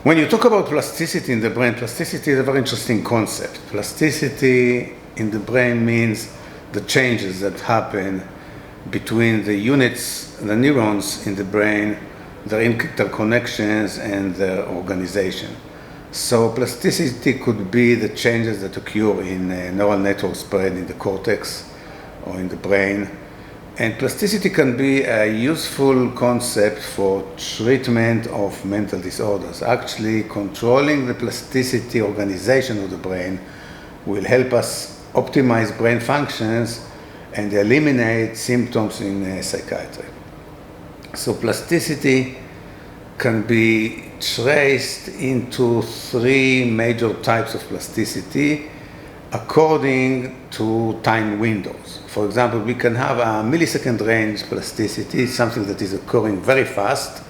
When you talk about plasticity in the brain, plasticity is a very interesting concept. Plasticity in the brain means the changes that happen between the units, the neurons in the brain, their interconnections and their organization. So plasticity could be the changes that occur in neural network spread in the cortex or in the brain. And plasticity can be a useful concept for treatment of mental disorders. Actually, controlling the plasticity organization of the brain will help us optimize brain functions and eliminate symptoms in psychiatry. So plasticity can be traced into three major types of plasticity according to time windows. For example, we can have a millisecond range plasticity, something that is occurring very fast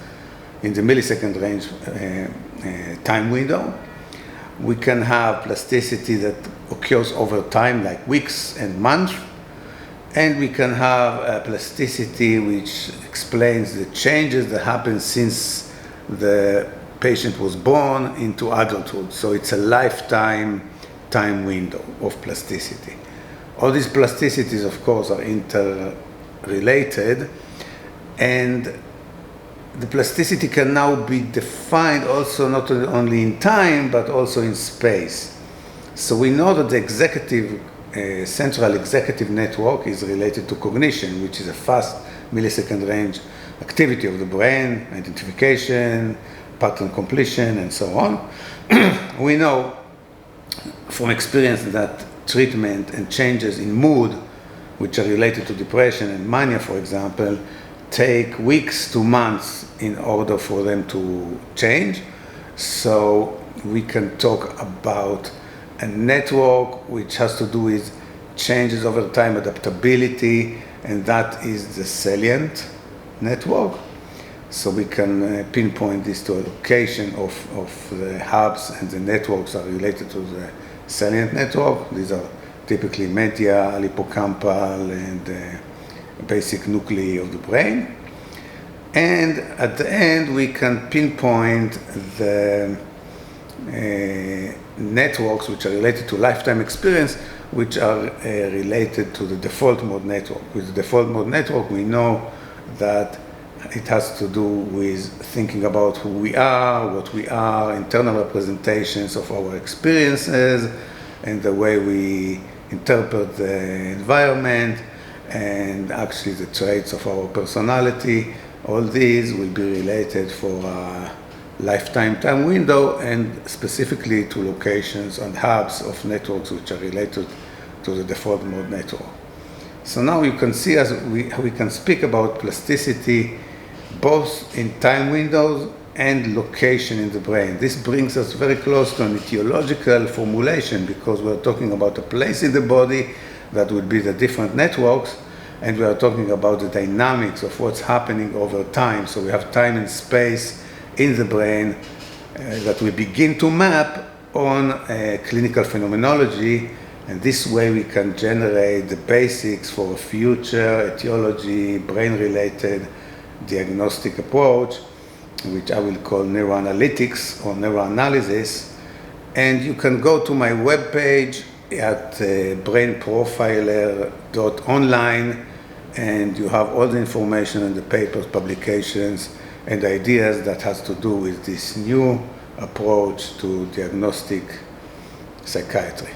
in the millisecond range time window. We can have plasticity that occurs over time, like weeks and months. And we can have a plasticity which explains the changes that happen since the patient was born into adulthood. So it's a lifetime time window of plasticity. All these plasticities, of course, are interrelated, and the plasticity can now be defined also not only in time, but also in space. So we know that the central executive network is related to cognition, which is a fast millisecond range activity of the brain, identification, pattern completion, and so on. We know from experience that treatment and changes in mood, which are related to depression and mania, for example, take weeks to months in order for them to change. So we can talk about a network which has to do with changes over time, adaptability, and that is the salient network. So we can pinpoint this to a location of the hubs, and the networks are related to the salient network. These are typically medial, hippocampal, and basic nuclei of the brain. And at the end, we can pinpoint the networks which are related to lifetime experience, which are related to the default mode network. With the default mode network, we know that it has to do with thinking about who we are, what we are, internal representations of our experiences, and the way we interpret the environment, and actually the traits of our personality. All these will be related for a lifetime time window, and specifically to locations and hubs of networks which are related to the default mode network. So now you can see as we can speak about plasticity both in time windows and location in the brain. This brings us very close to an etiological formulation, because we're talking about a place in the body that would be the different networks, and we are talking about the dynamics of what's happening over time. So we have time and space in the brain that we begin to map on clinical phenomenology, and this way we can generate the basics for a future etiology, brain-related diagnostic approach, which I will call neuroanalytics or neuroanalysis. And you can go to my webpage at brainprofiler.online, and you have all the information and the papers, publications, and ideas that has to do with this new approach to diagnostic psychiatry.